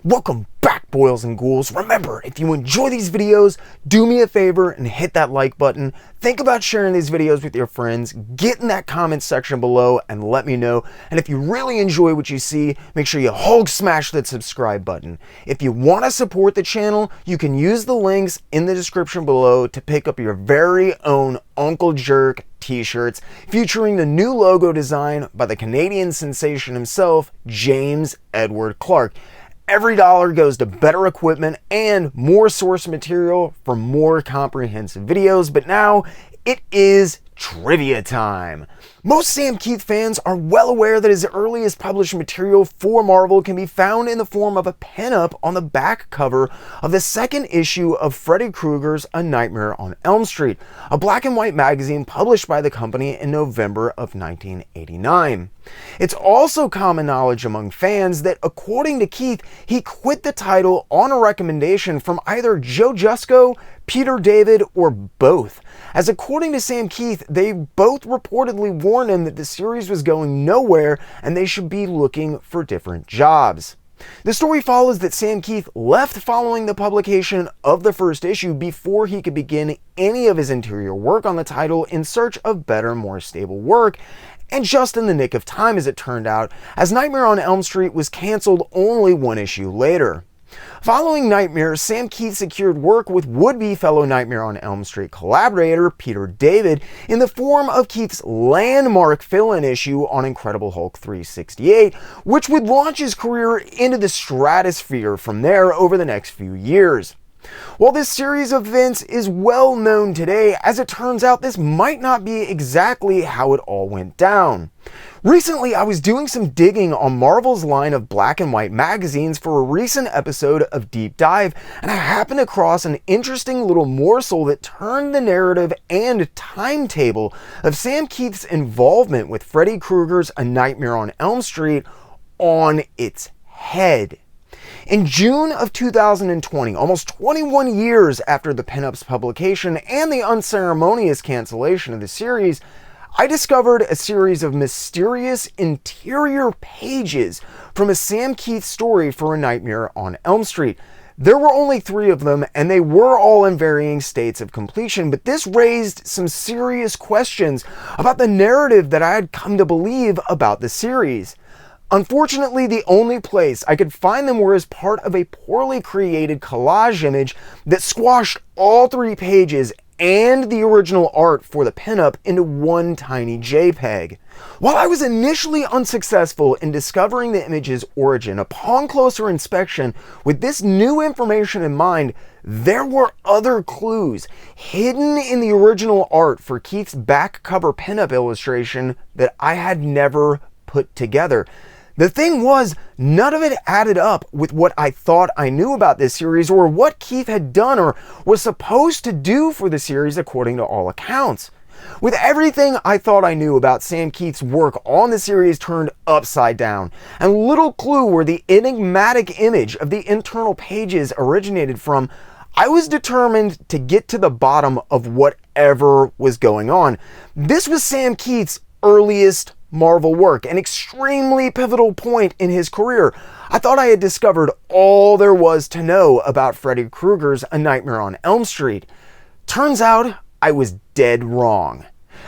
Welcome back, boils and ghouls. Remember, if you enjoy these videos, do me a favor and hit that like button. Think about sharing these videos with your friends. Get in that comment section below and let me know. And if you really enjoy what you see, make sure you Hulk smash that subscribe button. If you want to support the channel, you can use the links in the description below to pick up your very own Uncle Jerk t-shirts featuring the new logo design by the Canadian sensation himself, James Edward Clark. Every dollar goes to better equipment and more source material for more comprehensive videos, but now it is trivia time. Most Sam Kieth fans are well aware that his earliest published material for Marvel can be found in the form of a pinup on the back cover of the second issue of Freddy Krueger's A Nightmare on Elm Street, a black and white magazine published by the company in November of 1989. It's also common knowledge among fans that, according to Kieth, he quit the title on a recommendation from either Joe Jusko, Peter David, or both, as according to Sam Kieth, they both reportedly warned him that the series was going nowhere and they should be looking for different jobs. The story follows that Sam Kieth left following the publication of the first issue before he could begin any of his interior work on the title in search of better, more stable work, and just in the nick of time as it turned out, as Nightmare on Elm Street was canceled only one issue later. Following Nightmare, Sam Kieth secured work with would-be fellow Nightmare on Elm Street collaborator Peter David in the form of Kieth's landmark fill-in issue on Incredible Hulk 368, which would launch his career into the stratosphere from there over the next few years. While this series of events is well known today, as it turns out this might not be exactly how it all went down. Recently, I was doing some digging on Marvel's line of black and white magazines for a recent episode of Deep Dive, and I happened across an interesting little morsel that turned the narrative and timetable of Sam Kieth's involvement with Freddy Krueger's A Nightmare on Elm Street on its head. In June of 2020, almost 21 years after the pinup's publication and the unceremonious cancellation of the series, I discovered a series of mysterious interior pages from a Sam Kieth story for A Nightmare on Elm Street. There were only 3 of them, and they were all in varying states of completion, but this raised some serious questions about the narrative that I had come to believe about the series. Unfortunately, the only place I could find them were as part of a poorly created collage image that squashed all 3 pages and the original art for the pinup into one tiny JPEG. While I was initially unsuccessful in discovering the image's origin, upon closer inspection, with this new information in mind, there were other clues hidden in the original art for Kieth's back cover pinup illustration that I had never put together. The thing was, none of it added up with what I thought I knew about this series or what Kieth had done or was supposed to do for the series according to all accounts. With everything I thought I knew about Sam Kieth's work on the series turned upside down, and little clue where the enigmatic image of the internal pages originated from, I was determined to get to the bottom of whatever was going on. This was Sam Kieth's earliest Marvel work, an extremely pivotal point in his career. I thought I had discovered all there was to know about Freddy Krueger's A Nightmare on Elm Street. Turns out I was dead wrong.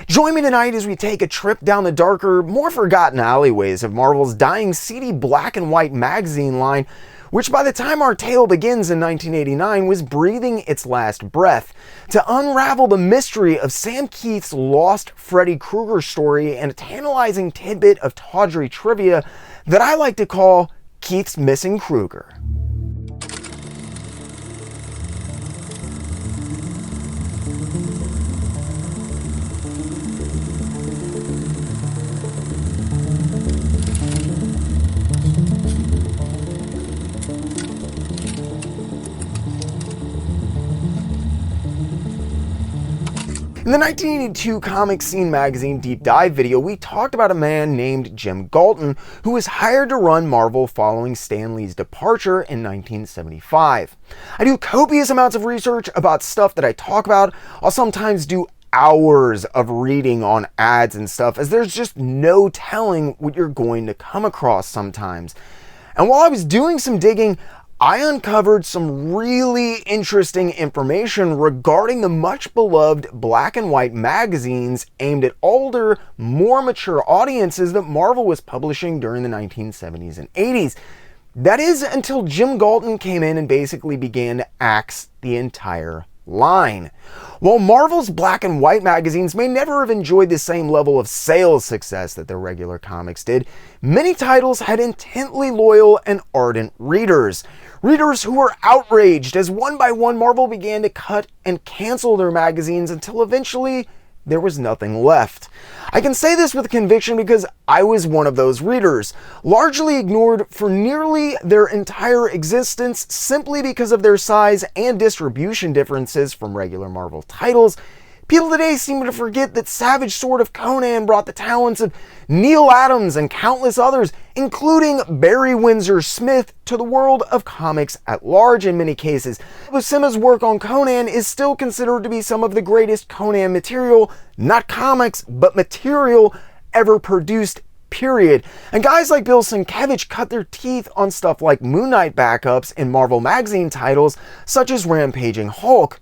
Join me tonight as we take a trip down the darker, more forgotten alleyways of Marvel's dying, seedy black and white magazine line, which by the time our tale begins in 1989 was breathing its last breath, to unravel the mystery of Sam Kieth's lost Freddy Krueger story and a tantalizing tidbit of tawdry trivia that I like to call Kieth's Missing Krueger. In the 1982 comic scene magazine Deep Dive video, we talked about a man named Jim Galton who was hired to run Marvel following Stan Lee's departure in 1975. I do copious amounts of research about stuff that I talk about. I'll sometimes do hours of reading on ads and stuff, as there's just no telling what you're going to come across sometimes. And while I was doing some digging, I uncovered some really interesting information regarding the much beloved black and white magazines aimed at older, more mature audiences that Marvel was publishing during the 1970s and 80s. That is, until Jim Galton came in and basically began to axe the entire line. While Marvel's black and white magazines may never have enjoyed the same level of sales success that their regular comics did, many titles had intently loyal and ardent readers. Readers who were outraged as one by one Marvel began to cut and cancel their magazines until eventually there was nothing left. I can say this with conviction because I was one of those readers, largely ignored for nearly their entire existence simply because of their size and distribution differences from regular Marvel titles. People today seem to forget that Savage Sword of Conan brought the talents of Neil Adams and countless others, including Barry Windsor Smith, to the world of comics at large in many cases. Buscema's work on Conan is still considered to be some of the greatest Conan material, not comics, but material ever produced, period. And guys like Bill Sienkiewicz cut their teeth on stuff like Moon Knight backups in Marvel magazine titles such as Rampaging Hulk.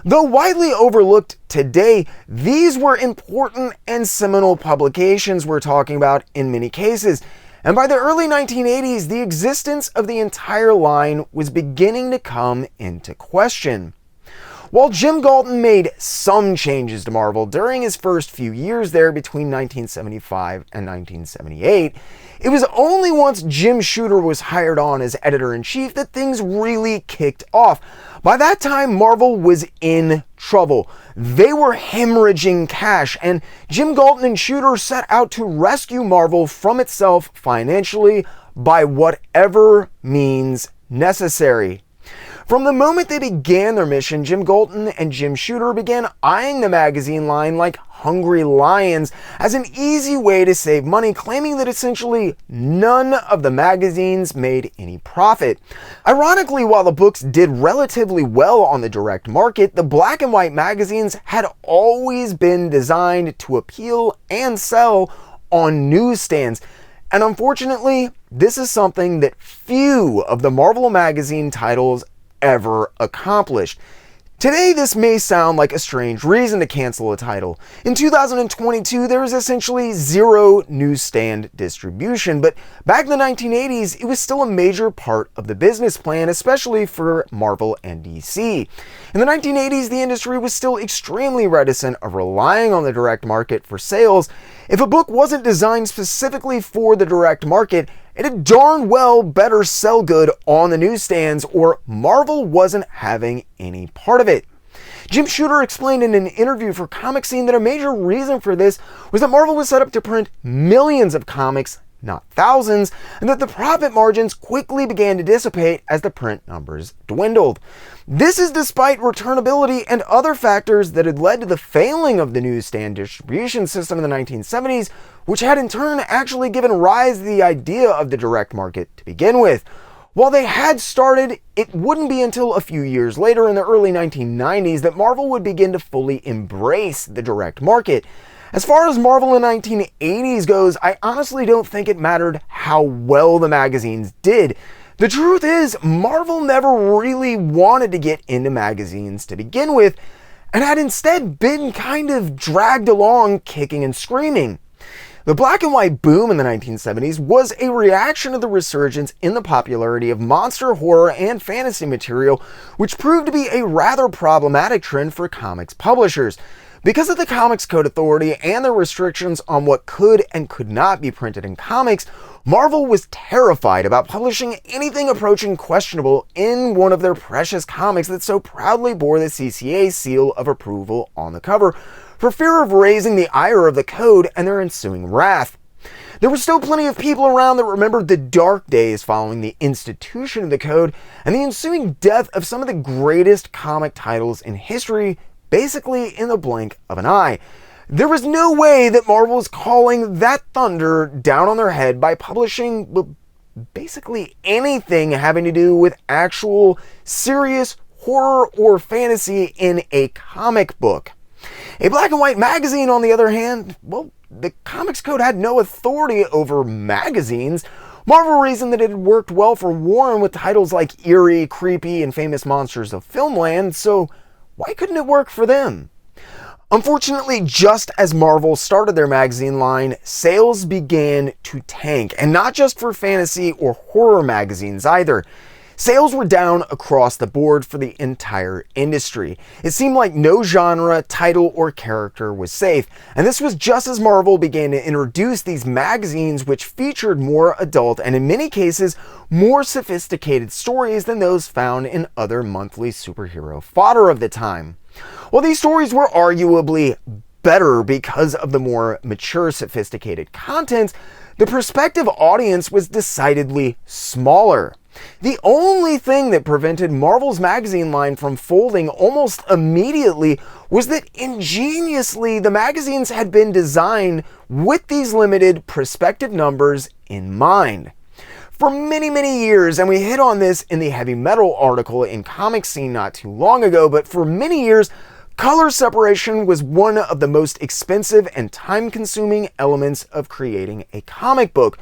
Though widely overlooked today, these were important and seminal publications we're talking about in many cases. And by the early 1980s, the existence of the entire line was beginning to come into question. While Jim Galton made some changes to Marvel during his first few years there between 1975 and 1978, it was only once Jim Shooter was hired on as editor-in-chief that things really kicked off. By that time, Marvel was in trouble. They were hemorrhaging cash, and Jim Galton and Shooter set out to rescue Marvel from itself financially by whatever means necessary. From the moment they began their mission, Jim Galton and Jim Shooter began eyeing the magazine line like hungry lions as an easy way to save money, claiming that essentially none of the magazines made any profit. Ironically, while the books did relatively well on the direct market, the black and white magazines had always been designed to appeal and sell on newsstands. And unfortunately, this is something that few of the Marvel magazine titles ever accomplished. Today, this may sound like a strange reason to cancel a title. In 2022, there is essentially zero newsstand distribution, but back in the 1980s, it was still a major part of the business plan, especially for Marvel and DC. In the 1980s, the industry was still extremely reticent of relying on the direct market for sales. If a book wasn't designed specifically for the direct market, it had darn well better sell good on the newsstands, or Marvel wasn't having any part of it. Jim Shooter explained in an interview for Comic Scene that a major reason for this was that Marvel was set up to print millions of comics, not thousands, and that the profit margins quickly began to dissipate as the print numbers dwindled. This is despite returnability and other factors that had led to the failing of the newsstand distribution system in the 1970s, which had in turn actually given rise to the idea of the direct market to begin with. While they had started, it wouldn't be until a few years later in the early 1990s that Marvel would begin to fully embrace the direct market. As far as Marvel in the 1980s goes, I honestly don't think it mattered how well the magazines did. The truth is, Marvel never really wanted to get into magazines to begin with, and had instead been kind of dragged along kicking and screaming. The black and white boom in the 1970s was a reaction to the resurgence in the popularity of monster, horror, and fantasy material, which proved to be a rather problematic trend for comics publishers. Because of the Comics Code Authority and the restrictions on what could and could not be printed in comics, Marvel was terrified about publishing anything approaching questionable in one of their precious comics that so proudly bore the CCA seal of approval on the cover, for fear of raising the ire of the code and their ensuing wrath. There were still plenty of people around that remembered the dark days following the institution of the code and the ensuing death of some of the greatest comic titles in history, basically in the blink of an eye. There was no way that Marvel was calling that thunder down on their head by publishing basically anything having to do with actual serious horror or fantasy in a comic book. A black and white magazine, on the other hand, well, the Comics Code had no authority over magazines. Marvel reasoned that it had worked well for Warren with titles like Eerie, Creepy, and Famous Monsters of Filmland, so why couldn't it work for them? Unfortunately, just as Marvel started their magazine line, sales began to tank, and not just for fantasy or horror magazines either. Sales were down across the board for the entire industry. It seemed like no genre, title, or character was safe, and this was just as Marvel began to introduce these magazines which featured more adult and, in many cases, more sophisticated stories than those found in other monthly superhero fodder of the time. While these stories were arguably better because of the more mature, sophisticated content, the prospective audience was decidedly smaller. The only thing that prevented Marvel's magazine line from folding almost immediately was that ingeniously the magazines had been designed with these limited prospective numbers in mind. For many, many years, and we hit on this in the heavy metal article in Comic Scene not too long ago, but for many years, color separation was one of the most expensive and time-consuming elements of creating a comic book.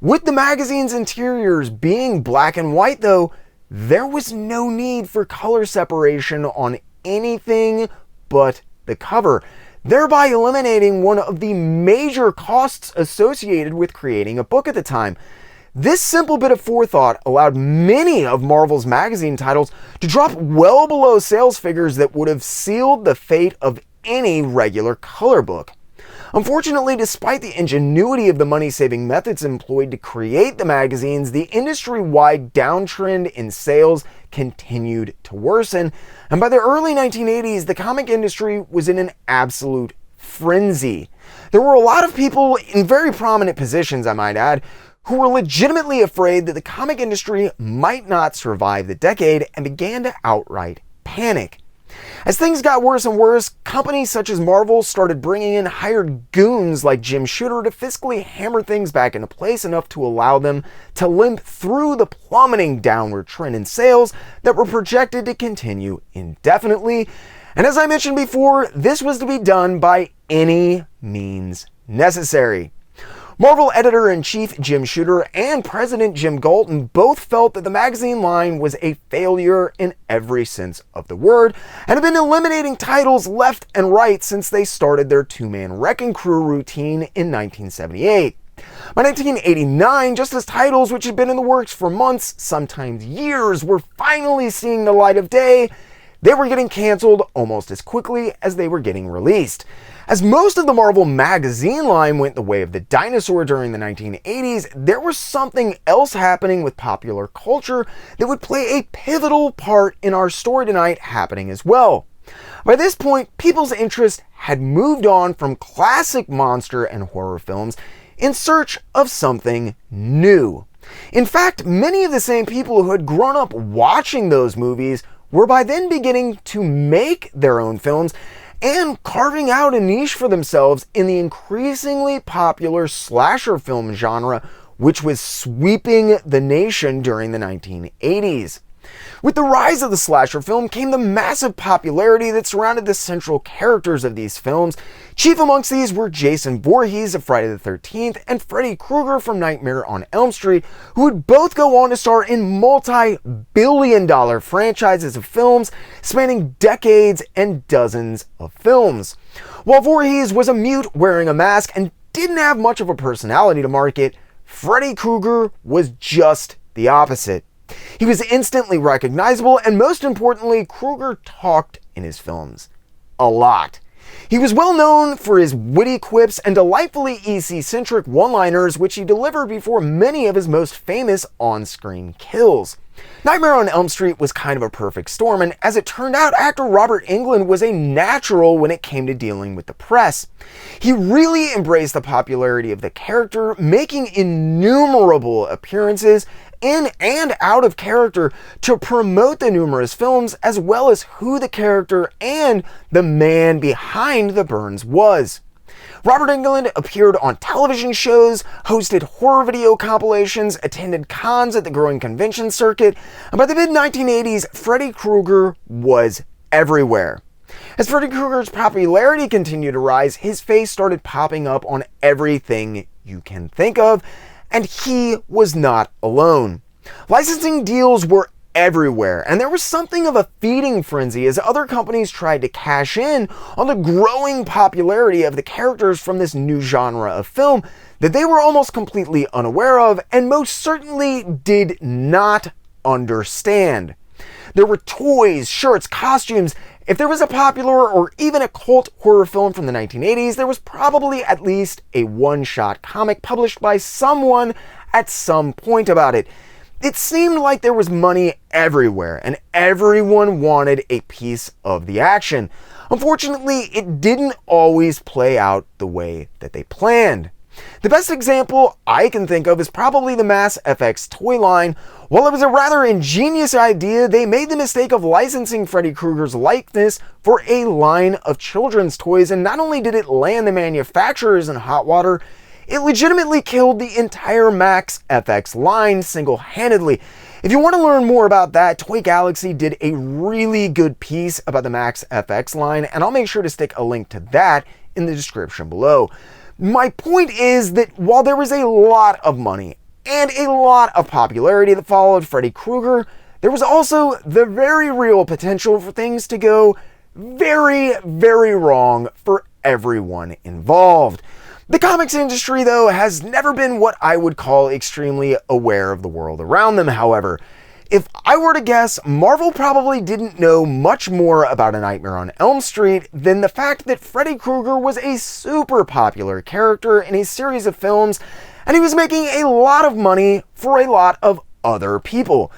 With the magazine's interiors being black and white, though, there was no need for color separation on anything but the cover, thereby eliminating one of the major costs associated with creating a book at the time. This simple bit of forethought allowed many of Marvel's magazine titles to drop well below sales figures that would have sealed the fate of any regular color book. Unfortunately, despite the ingenuity of the money-saving methods employed to create the magazines, the industry-wide downtrend in sales continued to worsen, and by the early 1980s, the comic industry was in an absolute frenzy. There were a lot of people in very prominent positions, I might add, who were legitimately afraid that the comic industry might not survive the decade and began to outright panic. As things got worse and worse, companies such as Marvel started bringing in hired goons like Jim Shooter to fiscally hammer things back into place enough to allow them to limp through the plummeting downward trend in sales that were projected to continue indefinitely. And as I mentioned before, this was to be done by any means necessary. Marvel editor-in-chief Jim Shooter and president Jim Galton both felt that the magazine line was a failure in every sense of the word, and had been eliminating titles left and right since they started their two-man Wrecking Crew routine in 1978. By 1989, just as titles which had been in the works for months, sometimes years, were finally seeing the light of day, they were getting canceled almost as quickly as they were getting released. As most of the Marvel magazine line went the way of the dinosaur during the 1980s, there was something else happening with popular culture that would play a pivotal part in our story tonight happening as well. By this point, people's interest had moved on from classic monster and horror films in search of something new. In fact, many of the same people who had grown up watching those movies were by then beginning to make their own films and carving out a niche for themselves in the increasingly popular slasher film genre, which was sweeping the nation during the 1980s. With the rise of the slasher film came the massive popularity that surrounded the central characters of these films. Chief amongst these were Jason Voorhees of Friday the 13th and Freddy Krueger from Nightmare on Elm Street, who would both go on to star in multi-billion-dollar franchises of films spanning decades and dozens of films. While Voorhees was a mute wearing a mask and didn't have much of a personality to market, Freddy Krueger was just the opposite. He was instantly recognizable, and most importantly, Krueger talked in his films. A lot. He was well known for his witty quips and delightfully EC-centric one-liners, which he delivered before many of his most famous on-screen kills. Nightmare on Elm Street was kind of a perfect storm, and as it turned out, actor Robert Englund was a natural when it came to dealing with the press. He really embraced the popularity of the character, making innumerable appearances in and out of character to promote the numerous films, as well as who the character and the man behind the burns was. Robert Englund appeared on television shows, hosted horror video compilations, attended cons at the growing convention circuit, and by the mid-1980s, Freddy Krueger was everywhere. As Freddy Krueger's popularity continued to rise, his face started popping up on everything you can think of, And he was not alone. Licensing deals were everywhere, and there was something of a feeding frenzy as other companies tried to cash in on the growing popularity of the characters from this new genre of film that they were almost completely unaware of and most certainly did not understand. There were toys, shirts, costumes. If there was a popular or even a cult horror film from the 1980s, there was probably at least a one-shot comic published by someone at some point about it. It seemed like there was money everywhere, and everyone wanted a piece of the action. Unfortunately, it didn't always play out the way that they planned. The best example I can think of is probably the Mass FX toy line. While it was a rather ingenious idea, they made the mistake of licensing Freddy Krueger's likeness for a line of children's toys, and not only did it land the manufacturers in hot water, it legitimately killed the entire Max FX line single-handedly. If you want to learn more about that, Toy Galaxy did a really good piece about the Max FX line, and I'll make sure to stick a link to that in the description below. My point is that while there was a lot of money and a lot of popularity that followed Freddy Krueger, there was also the very real potential for things to go very, very wrong for everyone involved. The comics industry, though, has never been what I would call extremely aware of the world around them, however. If I were to guess, Marvel probably didn't know much more about A Nightmare on Elm Street than the fact that Freddy Krueger was a super popular character in a series of films, and he was making a lot of money for a lot of other people.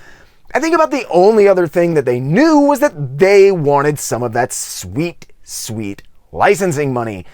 I think about the only other thing that they knew was that they wanted some of that sweet, sweet licensing money.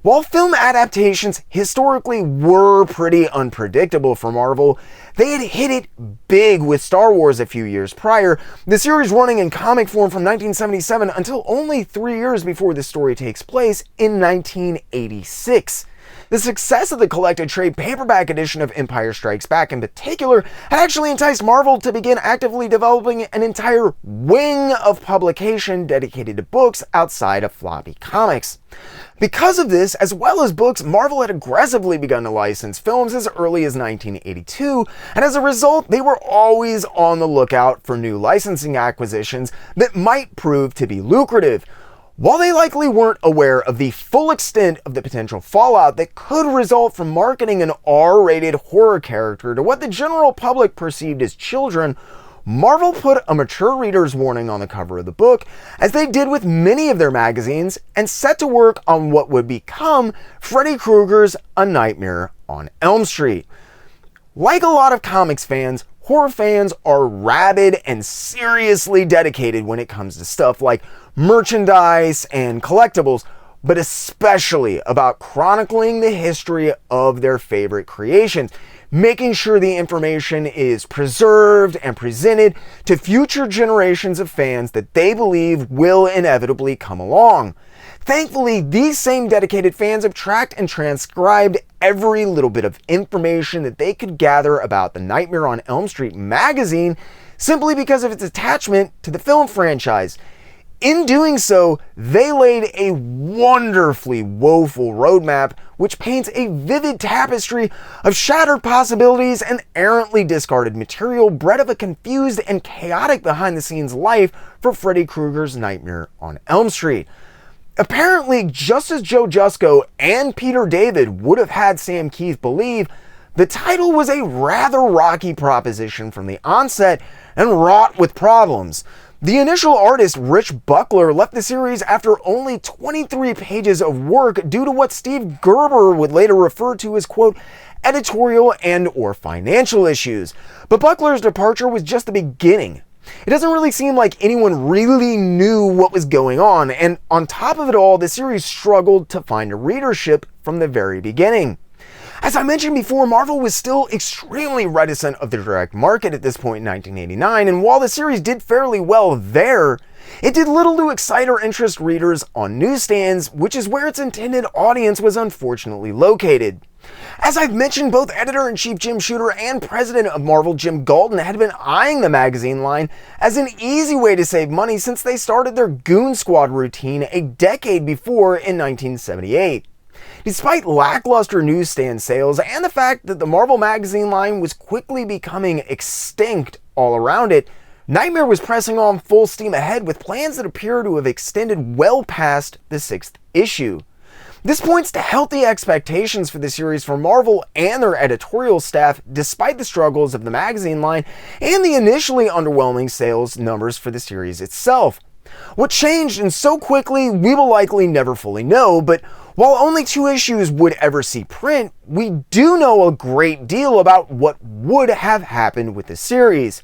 While film adaptations historically were pretty unpredictable for Marvel, they had hit it big with Star Wars a few years prior, the series running in comic form from 1977 until only 3 years before the story takes place in 1986. The success of the collected trade paperback edition of Empire Strikes Back in particular had actually enticed Marvel to begin actively developing an entire wing of publication dedicated to books outside of floppy comics. Because of this, as well as books, Marvel had aggressively begun to license films as early as 1982, and as a result, they were always on the lookout for new licensing acquisitions that might prove to be lucrative. While they likely weren't aware of the full extent of the potential fallout that could result from marketing an R-rated horror character to what the general public perceived as children, Marvel put a mature reader's warning on the cover of the book, as they did with many of their magazines, and set to work on what would become Freddy Krueger's A Nightmare on Elm Street. Like a lot of comics fans, horror fans are rabid and seriously dedicated when it comes to stuff like merchandise and collectibles, but especially about chronicling the history of their favorite creations, making sure the information is preserved and presented to future generations of fans that they believe will inevitably come along. Thankfully, these same dedicated fans have tracked and transcribed every little bit of information that they could gather about the Nightmare on Elm Street magazine simply because of its attachment to the film franchise. In doing so, they laid a wonderfully woeful roadmap which paints a vivid tapestry of shattered possibilities and errantly discarded material bred of a confused and chaotic behind-the-scenes life for Freddy Krueger's Nightmare on Elm Street. Apparently, just as Joe Jusko and Peter David would have had Sam Kieth believe, the title was a rather rocky proposition from the onset and wrought with problems. The initial artist, Rich Buckler, left the series after only 23 pages of work due to what Steve Gerber would later refer to as, quote, editorial and or financial issues. But Buckler's departure was just the beginning. It doesn't really seem like anyone really knew what was going on, and on top of it all, the series struggled to find a readership from the very beginning. As I mentioned before, Marvel was still extremely reticent of the direct market at this point in 1989, and while the series did fairly well there, it did little to excite or interest readers on newsstands, which is where its intended audience was unfortunately located. As I've mentioned, both editor-in-chief Jim Shooter and president of Marvel Jim Galton had been eyeing the magazine line as an easy way to save money since they started their Goon Squad routine a decade before in 1978. Despite lackluster newsstand sales and the fact that the Marvel magazine line was quickly becoming extinct all around it, Nightmare was pressing on full steam ahead with plans that appear to have extended well past the 6th issue. This points to healthy expectations for the series from Marvel and their editorial staff, despite the struggles of the magazine line and the initially underwhelming sales numbers for the series itself. What changed and so quickly, we will likely never fully know, but while only 2 issues would ever see print, we do know a great deal about what would have happened with the series.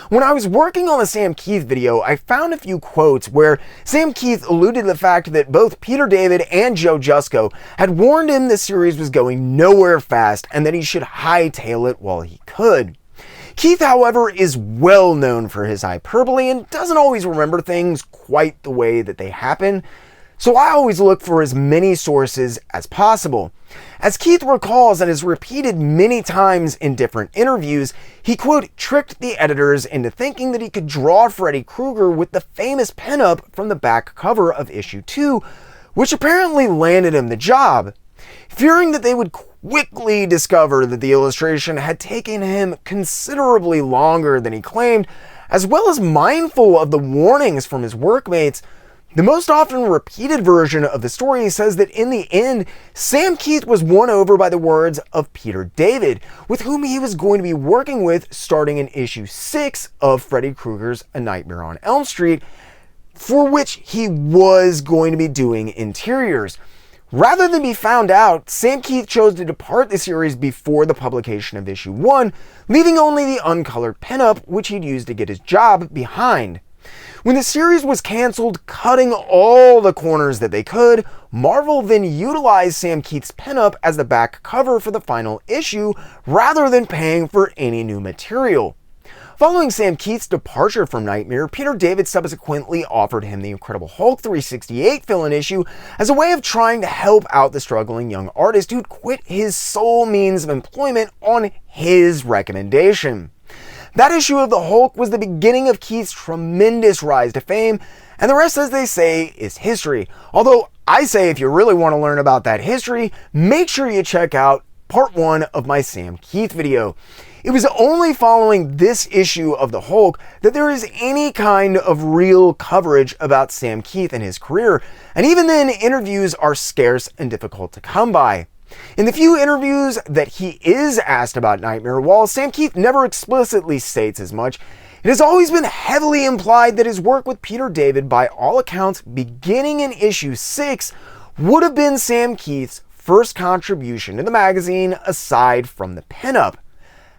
When I was working on the Sam Kieth video, I found a few quotes where Sam Kieth alluded to the fact that both Peter David and Joe Jusko had warned him the series was going nowhere fast and that he should hightail it while he could. Kieth, however, is well known for his hyperbole and doesn't always remember things quite the way that they happen, so I always look for as many sources as possible. As Kieth recalls and has repeated many times in different interviews, he, quote, tricked the editors into thinking that he could draw Freddy Krueger with the famous pinup from the back cover of issue 2, which apparently landed him the job. Fearing that they would quickly discover that the illustration had taken him considerably longer than he claimed, as well as mindful of the warnings from his workmates, the most often repeated version of the story says that in the end, Sam Kieth was won over by the words of Peter David, with whom he was going to be working with starting in issue 6 of Freddy Krueger's A Nightmare on Elm Street, for which he was going to be doing interiors. Rather than be found out, Sam Kieth chose to depart the series before the publication of issue 1, leaving only the uncolored pinup, which he'd used to get his job, behind. When the series was canceled, cutting all the corners that they could, Marvel then utilized Sam Kieth's pinup as the back cover for the final issue, rather than paying for any new material. Following Sam Kieth's departure from Nightmare, Peter David subsequently offered him the Incredible Hulk 368 fill-in issue as a way of trying to help out the struggling young artist who'd quit his sole means of employment on his recommendation. That issue of the Hulk was the beginning of Kieth's tremendous rise to fame, and the rest, as they say, is history. Although I say if you really want to learn about that history, make sure you check out part 1 of my Sam Kieth video. It was only following this issue of the Hulk that there is any kind of real coverage about Sam Kieth and his career, and even then, interviews are scarce and difficult to come by. In the few interviews that he is asked about Nightmare, while Sam Kieth never explicitly states as much, it has always been heavily implied that his work with Peter David, by all accounts beginning in issue 6, would have been Sam Kieth's first contribution to the magazine aside from the pinup.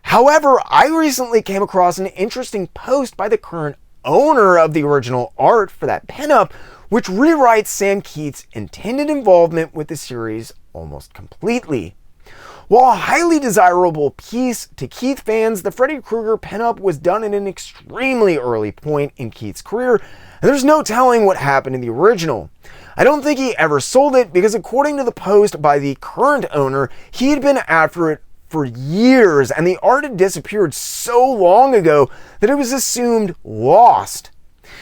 However, I recently came across an interesting post by the current owner of the original art for that pinup, which rewrites Sam Kieth's intended involvement with the series almost completely. While a highly desirable piece to Kieth fans, the Freddy Krueger pinup was done at an extremely early point in Kieth's career, and there's no telling what happened in the original. I don't think he ever sold it because, according to the post by the current owner, he had been after it for years, and the art had disappeared so long ago that it was assumed lost.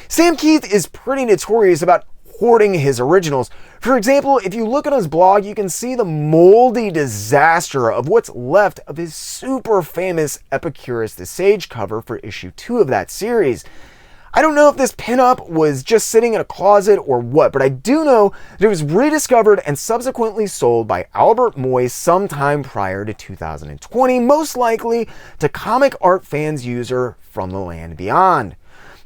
Sam Kieth is pretty notorious about hoarding his originals. For example, if you look at his blog, you can see the moldy disaster of what's left of his super famous Epicurus the Sage cover for issue 2 of that series. I don't know if this pinup was just sitting in a closet or what, but I do know that it was rediscovered and subsequently sold by Albert Moy sometime prior to 2020, most likely to comic art fans user From the Land Beyond.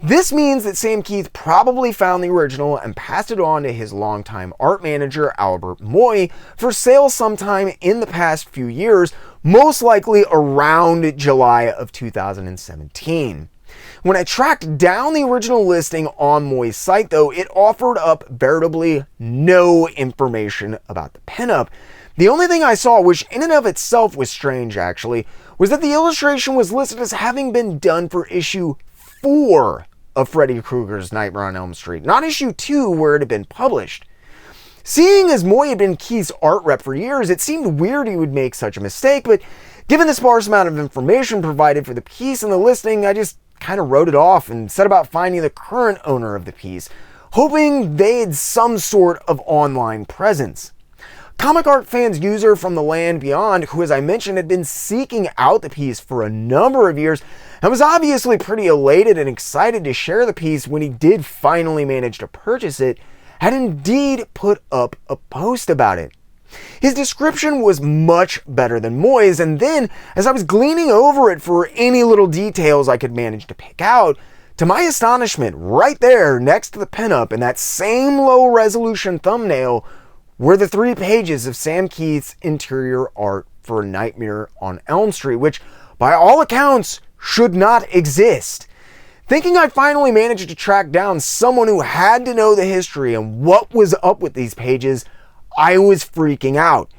This means that Sam Kieth probably found the original and passed it on to his longtime art manager, Albert Moy, for sale sometime in the past few years, most likely around July of 2017. When I tracked down the original listing on Moy's site, though, it offered up veritably no information about the pinup. The only thing I saw, which in and of itself was strange actually, was that the illustration was listed as having been done for issue 4 of Freddy Krueger's Nightmare on Elm Street, not issue 2 where it had been published. Seeing as Moy had been Kieth's art rep for years, it seemed weird he would make such a mistake, but given the sparse amount of information provided for the piece and the listing, I just kind of wrote it off and set about finding the current owner of the piece, hoping they had some sort of online presence. Comic art fans user from the land beyond, who as I mentioned had been seeking out the piece for a number of years and was obviously pretty elated and excited to share the piece when he did finally manage to purchase it, had indeed put up a post about it. His description was much better than Moy's, and then, as I was gleaning over it for any little details I could manage to pick out, to my astonishment, right there next to the pinup in that same low-resolution thumbnail were the 3 pages of Sam Kieth's interior art for Nightmare on Elm Street, which, by all accounts, should not exist. Thinking I finally managed to track down someone who had to know the history and what was up with these pages, I was freaking out.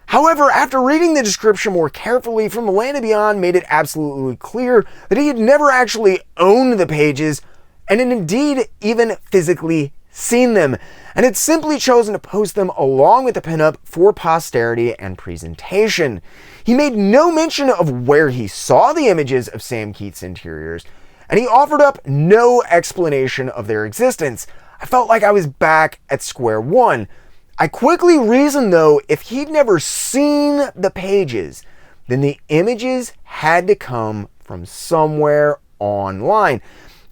However, after reading the description more carefully from the land and beyond made it absolutely clear that he had never actually owned the pages and had indeed even physically seen them, and had simply chosen to post them along with the pinup for posterity and presentation. He made no mention of where he saw the images of Sam Kieth's interiors, and he offered up no explanation of their existence. I felt like I was back at square one. I quickly reasoned, though, if he'd never seen the pages, then the images had to come from somewhere online.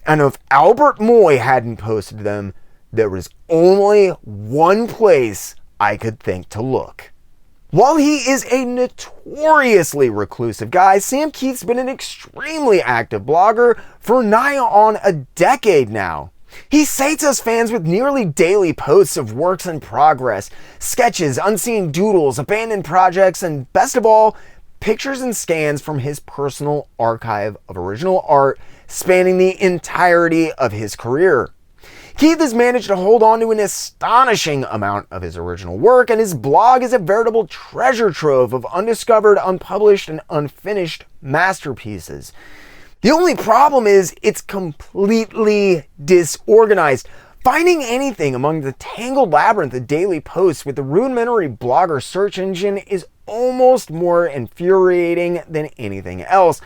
And if Albert Moy hadn't posted them, there was only one place I could think to look. While he is a notoriously reclusive guy, Sam Kieth's been an extremely active blogger for nigh on a decade now. He sates us fans with nearly daily posts of works in progress, sketches, unseen doodles, abandoned projects, and best of all, pictures and scans from his personal archive of original art spanning the entirety of his career. Kieth has managed to hold on to an astonishing amount of his original work, and his blog is a veritable treasure trove of undiscovered, unpublished, and unfinished masterpieces. The only problem is it's completely disorganized. Finding anything among the tangled labyrinth of daily posts with the rudimentary blogger search engine is almost more infuriating than anything else.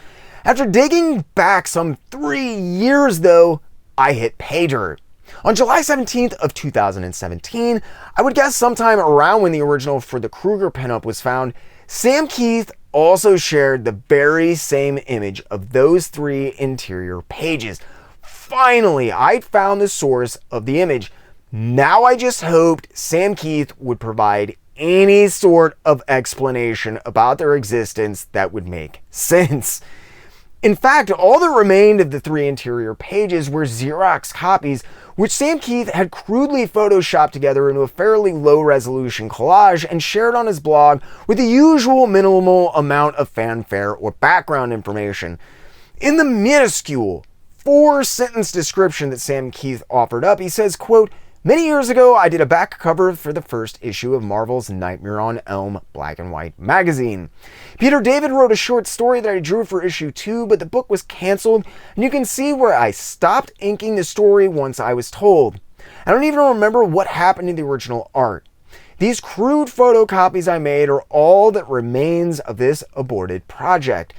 After digging back some 3 years, though, I hit pay dirt. On July 17th of 2017, I would guess sometime around when the original Freddy Krueger pinup was found, Sam Kieth also shared the very same image of those 3 interior pages. Finally, I'd found the source of the image. Now I just hoped Sam Kieth would provide any sort of explanation about their existence that would make sense. In fact, all that remained of the 3 interior pages were Xerox copies, which Sam Kieth had crudely photoshopped together into a fairly low-resolution collage and shared on his blog with the usual minimal amount of fanfare or background information. In the minuscule 4-sentence description that Sam Kieth offered up, he says, quote, "Many years ago, I did a back cover for the first issue of Marvel's Nightmare on Elm black and white magazine. Peter David wrote a short story that I drew for issue 2, but the book was canceled, and you can see where I stopped inking the story once I was told. I don't even remember what happened to the original art. These crude photocopies I made are all that remains of this aborted project."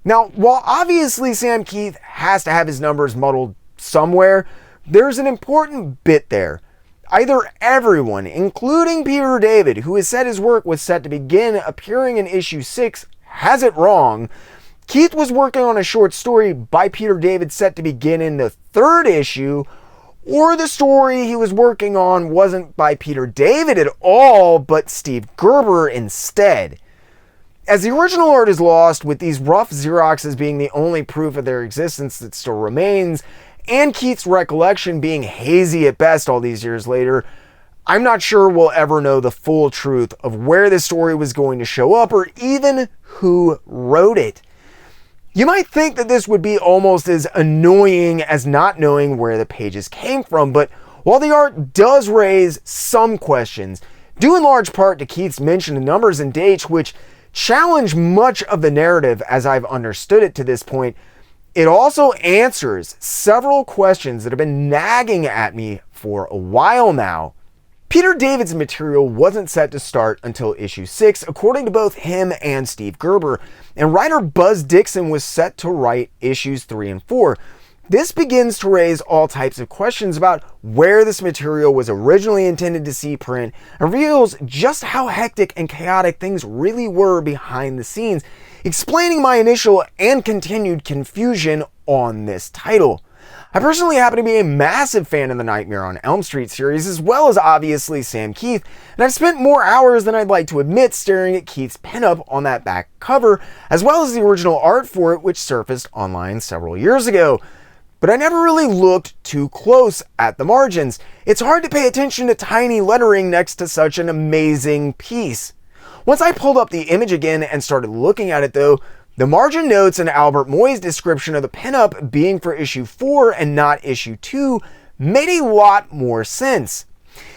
Now, while obviously Sam Kieth has to have his numbers muddled somewhere, there's an important bit there. Either everyone, including Peter David, who has said his work was set to begin appearing in issue 6, has it wrong. Kieth was working on a short story by Peter David set to begin in the 3rd issue, or the story he was working on wasn't by Peter David at all, but Steve Gerber instead. As the original art is lost, with these rough Xeroxes being the only proof of their existence that still remains, and Kieth's recollection being hazy at best all these years later, I'm not sure we'll ever know the full truth of where the story was going to show up or even who wrote it. You might think that this would be almost as annoying as not knowing where the pages came from, but while the art does raise some questions, due in large part to Kieth's mention of numbers and dates, which challenge much of the narrative as I've understood it to this point, it also answers several questions that have been nagging at me for a while now. Peter David's material wasn't set to start until issue 6, according to both him and Steve Gerber, and writer Buzz Dixon was set to write issues 3 and 4. This begins to raise all types of questions about where this material was originally intended to see print, and reveals just how hectic and chaotic things really were behind the scenes, explaining my initial and continued confusion on this title. I personally happen to be a massive fan of the Nightmare on Elm Street series, as well as obviously Sam Kieth, and I've spent more hours than I'd like to admit staring at Kieth's pinup on that back cover, as well as the original art for it, which surfaced online several years ago. But I never really looked too close at the margins. It's hard to pay attention to tiny lettering next to such an amazing piece. Once I pulled up the image again and started looking at it though, the margin notes and Albert Moy's description of the pinup being for issue 4 and not issue 2 made a lot more sense.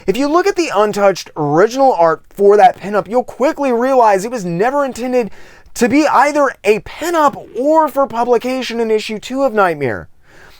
If you look at the untouched original art for that pinup, you'll quickly realize it was never intended to be either a pinup or for publication in issue 2 of Nightmare.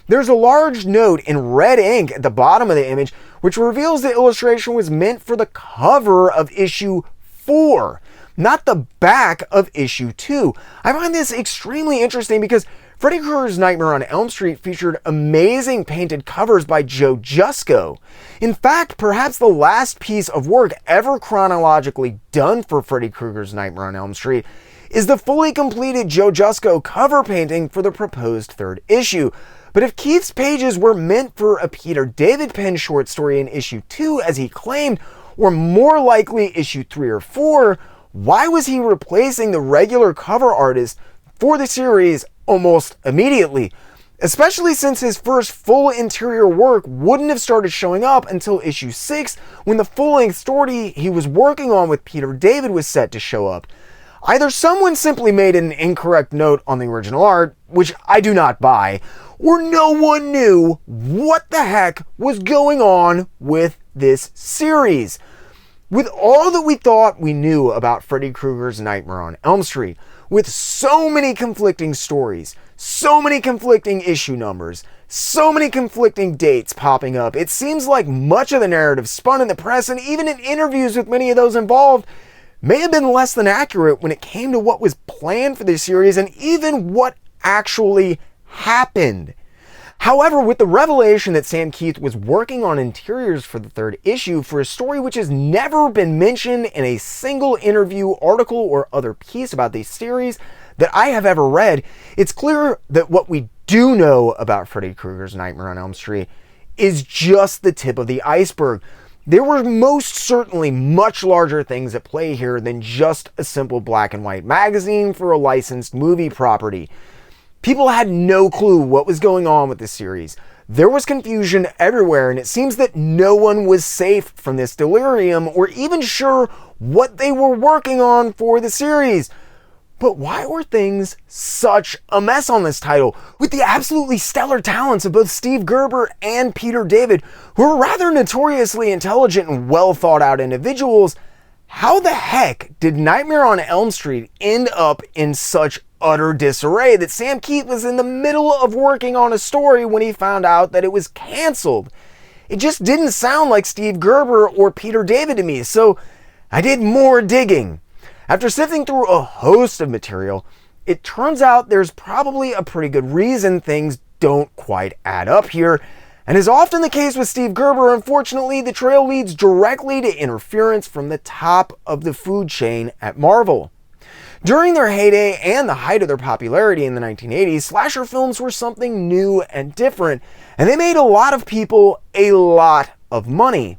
There's a large note in red ink at the bottom of the image which reveals the illustration was meant for the cover of issue 4, not the back of issue 2. I find this extremely interesting because Freddy Krueger's Nightmare on Elm Street featured amazing painted covers by Joe Jusko. In fact, perhaps the last piece of work ever chronologically done for Freddy Krueger's Nightmare on Elm Street is the fully completed Joe Jusko cover painting for the proposed 3rd issue. But if Kieth's pages were meant for a Peter David penned short story in issue 2, as he claimed, or more likely issue 3 or 4, why was he replacing the regular cover artist for the series almost immediately? Especially since his first full interior work wouldn't have started showing up until issue 6, when the full-length story he was working on with Peter David was set to show up. Either someone simply made an incorrect note on the original art, which I do not buy, or no one knew what the heck was going on with this series. With all that we thought we knew about Freddy Krueger's Nightmare on Elm Street, with so many conflicting stories, so many conflicting issue numbers, so many conflicting dates popping up, it seems like much of the narrative spun in the press and even in interviews with many of those involved may have been less than accurate when it came to what was planned for this series and even what actually happened. However, with the revelation that Sam Kieth was working on interiors for the 3rd issue for a story which has never been mentioned in a single interview, article, or other piece about this series that I have ever read, it's clear that what we do know about Freddy Krueger's Nightmare on Elm Street is just the tip of the iceberg. There were most certainly much larger things at play here than just a simple black and white magazine for a licensed movie property. People had no clue what was going on with this series. There was confusion everywhere, and it seems that no one was safe from this delirium or even sure what they were working on for the series. But why were things such a mess on this title, with the absolutely stellar talents of both Steve Gerber and Peter David, who are rather notoriously intelligent and well thought out individuals? How the heck did Nightmare on Elm Street end up in such utter disarray that Sam Kieth was in the middle of working on a story when he found out that it was canceled? It just didn't sound like Steve Gerber or Peter David to me, so I did more digging. After sifting through a host of material, it turns out there's probably a pretty good reason things don't quite add up here. And as often the case with Steve Gerber, unfortunately, the trail leads directly to interference from the top of the food chain at Marvel. During their heyday and the height of their popularity in the 1980s, slasher films were something new and different, and they made a lot of people a lot of money.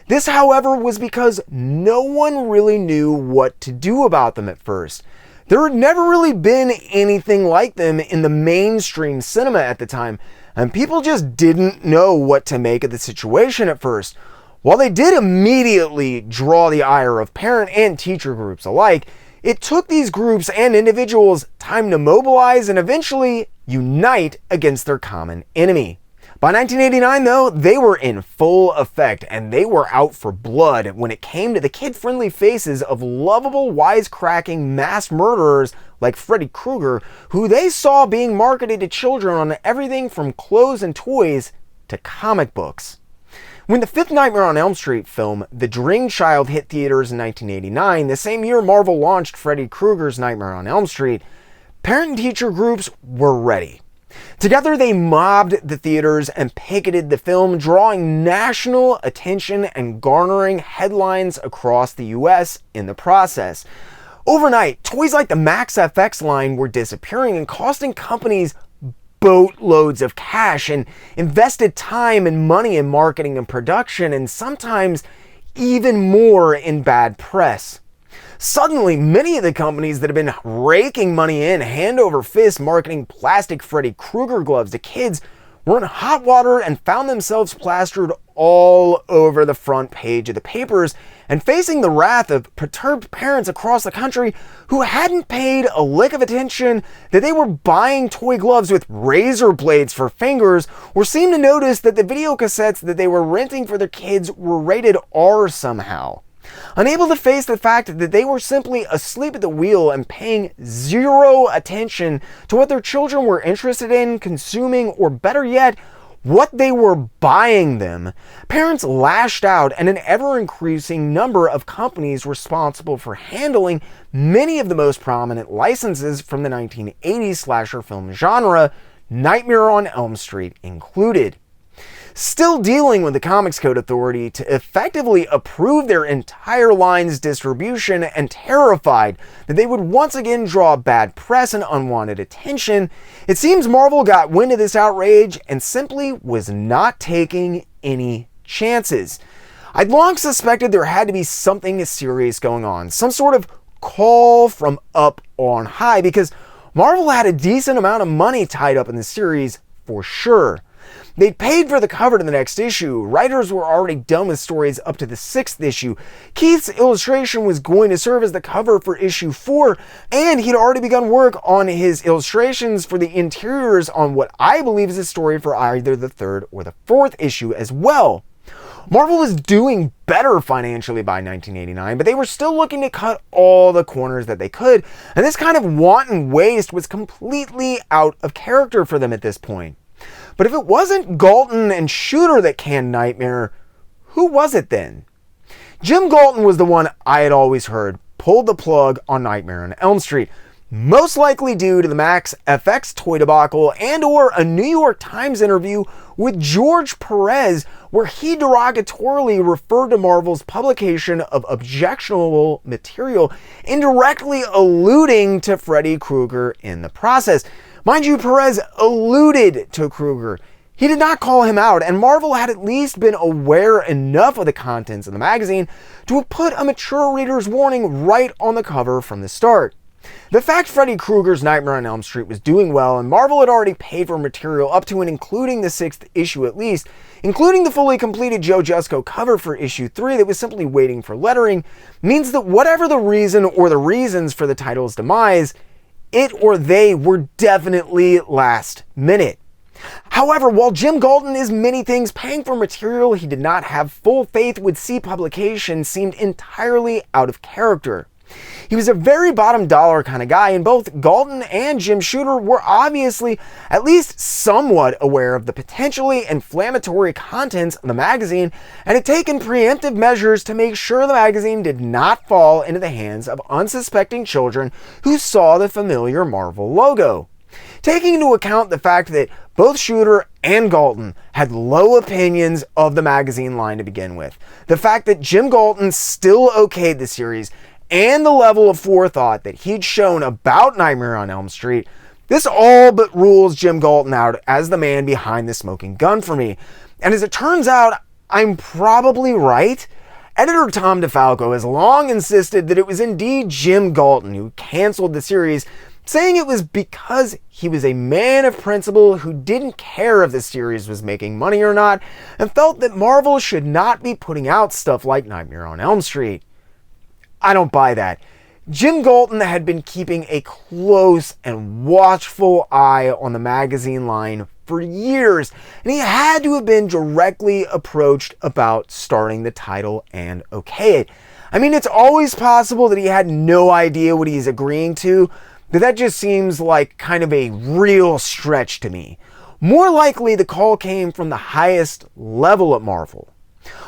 This, however, was because no one really knew what to do about them at first. There had never really been anything like them in the mainstream cinema at the time, and people just didn't know what to make of the situation at first. While they did immediately draw the ire of parent and teacher groups alike, it took these groups and individuals time to mobilize and eventually unite against their common enemy. By 1989, though, they were in full effect, and they were out for blood when it came to the kid-friendly faces of lovable, wisecracking mass murderers like Freddy Krueger, who they saw being marketed to children on everything from clothes and toys to comic books. When the 5th Nightmare on Elm Street film, The Dream Child, hit theaters in 1989, the same year Marvel launched Freddy Krueger's Nightmare on Elm Street, parent and teacher groups were ready. Together, they mobbed the theaters and picketed the film, drawing national attention and garnering headlines across the US in the process. Overnight, toys like the Max FX line were disappearing and costing companies boatloads of cash, and invested time and money in marketing and production, and sometimes even more in bad press. Suddenly, many of the companies that have been raking money in hand over fist marketing plastic Freddy Krueger gloves to kids were in hot water and found themselves plastered all over the front page of the papers and facing the wrath of perturbed parents across the country who hadn't paid a lick of attention that they were buying toy gloves with razor blades for fingers, or seemed to notice that the video cassettes that they were renting for their kids were rated R somehow. Unable to face the fact that they were simply asleep at the wheel and paying zero attention to what their children were interested in, consuming, or better yet, what they were buying them, parents lashed out, and an ever-increasing number of companies responsible for handling many of the most prominent licenses from the 1980s slasher film genre, Nightmare on Elm Street included. Still dealing with the Comics Code Authority to effectively approve their entire line's distribution and terrified that they would once again draw bad press and unwanted attention, it seems Marvel got wind of this outrage and simply was not taking any chances. I'd long suspected there had to be something serious going on, some sort of call from up on high, because Marvel had a decent amount of money tied up in the series for sure. They'd paid for the cover to the next issue. Writers were already done with stories up to the 6th issue. Kieth's illustration was going to serve as the cover for issue 4, and he'd already begun work on his illustrations for the interiors on what I believe is a story for either the 3rd or the 4th issue as well. Marvel was doing better financially by 1989, but they were still looking to cut all the corners that they could, and this kind of wanton waste was completely out of character for them at this point. But if it wasn't Galton and Shooter that canned Nightmare, who was it then? Jim Galton was the one I had always heard pulled the plug on Nightmare on Elm Street, most likely due to the Max FX toy debacle and or a New York Times interview with George Perez where he derogatorily referred to Marvel's publication of objectionable material, indirectly alluding to Freddy Krueger in the process. Mind you, Perez alluded to Krueger. He did not call him out, and Marvel had at least been aware enough of the contents of the magazine to have put a mature reader's warning right on the cover from the start. The fact Freddy Krueger's Nightmare on Elm Street was doing well, and Marvel had already paid for material up to and including the 6th issue at least, including the fully completed Joe Jusko cover for issue 3 that was simply waiting for lettering, means that whatever the reason or the reasons for the title's demise, it or they were definitely last minute. However, while Jim Galton is many things, paying for material he did not have full faith would see publication seemed entirely out of character. He was a very bottom dollar kind of guy, and both Galton and Jim Shooter were obviously at least somewhat aware of the potentially inflammatory contents of the magazine and had taken preemptive measures to make sure the magazine did not fall into the hands of unsuspecting children who saw the familiar Marvel logo. Taking into account the fact that both Shooter and Galton had low opinions of the magazine line to begin with, the fact that Jim Galton still okayed the series, and the level of forethought that he'd shown about Nightmare on Elm Street, this all but rules Jim Galton out as the man behind the smoking gun for me. And as it turns out, I'm probably right. Editor Tom DeFalco has long insisted that it was indeed Jim Galton who canceled the series, saying it was because he was a man of principle who didn't care if the series was making money or not, and felt that Marvel should not be putting out stuff like Nightmare on Elm Street. I don't buy that. Jim Galton had been keeping a close and watchful eye on the magazine line for years, and he had to have been directly approached about starting the title and okay it. I mean, it's always possible that he had no idea what he's agreeing to, but that just seems like kind of a real stretch to me. More likely, the call came from the highest level at Marvel.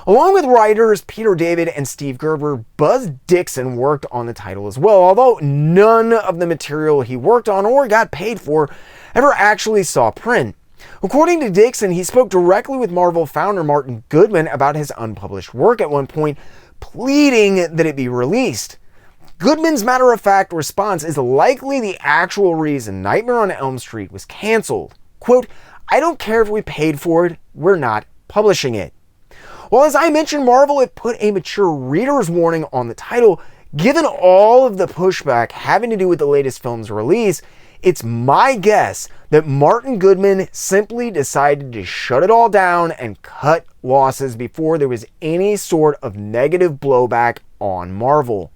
Along with writers Peter David and Steve Gerber, Buzz Dixon worked on the title as well, although none of the material he worked on or got paid for ever actually saw print. According to Dixon, he spoke directly with Marvel founder Martin Goodman about his unpublished work at one point, pleading that it be released. Goodman's matter-of-fact response is likely the actual reason Nightmare on Elm Street was canceled. Quote, "I don't care if we paid for it, we're not publishing it." Well, as I mentioned, Marvel had put a mature reader's warning on the title. Given all of the pushback having to do with the latest film's release, it's my guess that Martin Goodman simply decided to shut it all down and cut losses before there was any sort of negative blowback on Marvel.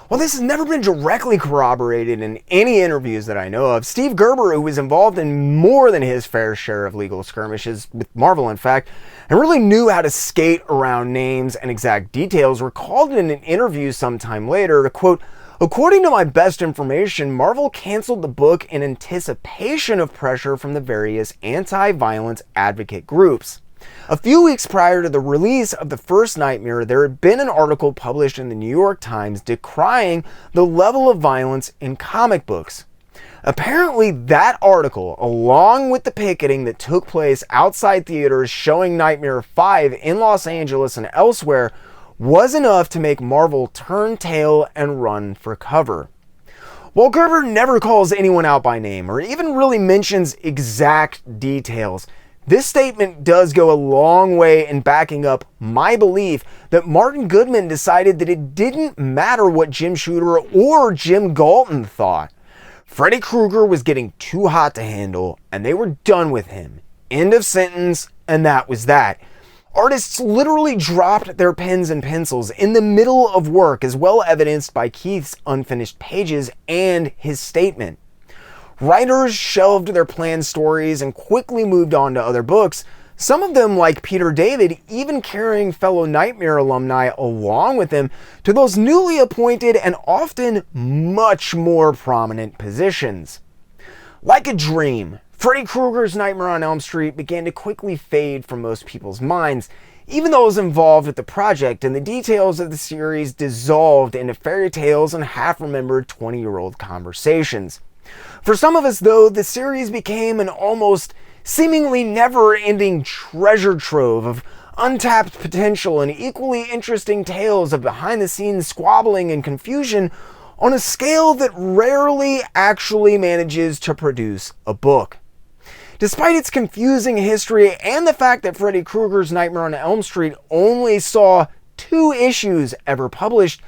While this has never been directly corroborated in any interviews that I know of, Steve Gerber, who was involved in more than his fair share of legal skirmishes with Marvel, in fact, and really knew how to skate around names and exact details, recalled in an interview sometime later, quote, "According to my best information, Marvel canceled the book in anticipation of pressure from the various anti-violence advocate groups. A few weeks prior to the release of the first Nightmare, there had been an article published in the New York Times decrying the level of violence in comic books. Apparently, that article, along with the picketing that took place outside theaters showing Nightmare 5 in Los Angeles and elsewhere, was enough to make Marvel turn tail and run for cover." While Gerber never calls anyone out by name or even really mentions exact details, this statement does go a long way in backing up my belief that Martin Goodman decided that it didn't matter what Jim Shooter or Jim Galton thought. Freddy Krueger was getting too hot to handle, and they were done with him. End of sentence, and that was that. Artists literally dropped their pens and pencils in the middle of work, as well evidenced by Kieth's unfinished pages and his statement. Writers shelved their planned stories and quickly moved on to other books, some of them, like Peter David, even carrying fellow Nightmare alumni along with them to those newly appointed and often much more prominent positions. Like a dream, Freddy Krueger's Nightmare on Elm Street began to quickly fade from most people's minds, even those involved with the project, and the details of the series dissolved into fairy tales and half-remembered 20-year-old conversations. For some of us, though, the series became an almost seemingly never-ending treasure trove of untapped potential and equally interesting tales of behind-the-scenes squabbling and confusion on a scale that rarely actually manages to produce a book. Despite its confusing history and the fact that Freddy Krueger's Nightmare on Elm Street only saw 2 issues ever published,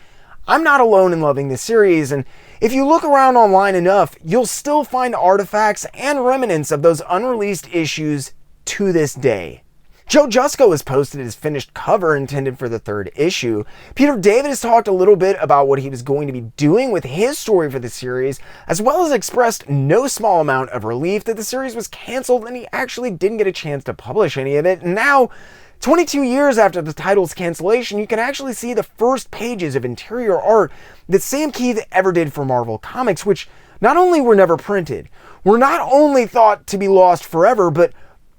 I'm not alone in loving this series, and if you look around online enough, you'll still find artifacts and remnants of those unreleased issues to this day. Joe Jusko has posted his finished cover intended for the 3rd issue. Peter David has talked a little bit about what he was going to be doing with his story for the series, as well as expressed no small amount of relief that the series was canceled and he actually didn't get a chance to publish any of it. And now, 22 years after the title's cancellation, you can actually see the first pages of interior art that Sam Kieth ever did for Marvel Comics, which not only were never printed, were not only thought to be lost forever, but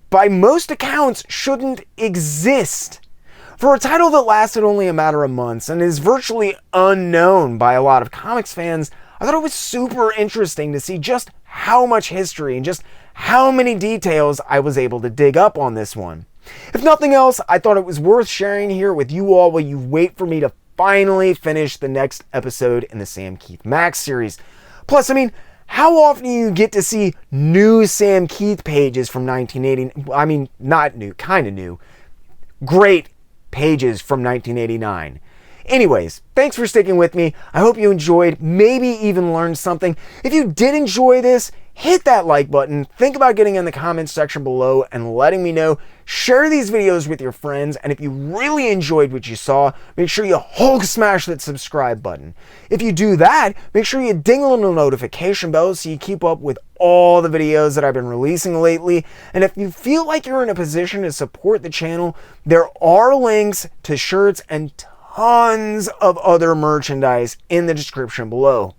by most accounts shouldn't exist. For a title that lasted only a matter of months and is virtually unknown by a lot of comics fans, I thought it was super interesting to see just how much history and just how many details I was able to dig up on this one. If nothing else, I thought it was worth sharing here with you all while you wait for me to finally finish the next episode in the Sam Kieth Max series. Plus, I mean, how often do you get to see new Sam Kieth pages from 1980? I mean, not new, kind of new. Great pages from 1989. Anyways, thanks for sticking with me. I hope you enjoyed, maybe even learned something. If you did enjoy this, hit that like button. Think about getting in the comments section below and letting me know. Share these videos with your friends, and if you really enjoyed what you saw, make sure you Hulk smash that subscribe button. If you do that, make sure you ding the little notification bell so you keep up with all the videos that I've been releasing lately. And if you feel like you're in a position to support the channel, there are links to shirts and tons of other merchandise in the description below.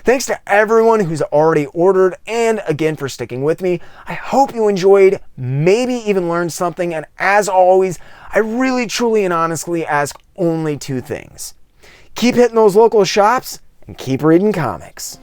Thanks to everyone who's already ordered, and again for sticking with me. I hope you enjoyed, maybe even learned something, and as always, I really, truly, and honestly ask only 2 things. Keep hitting those local shops, and keep reading comics.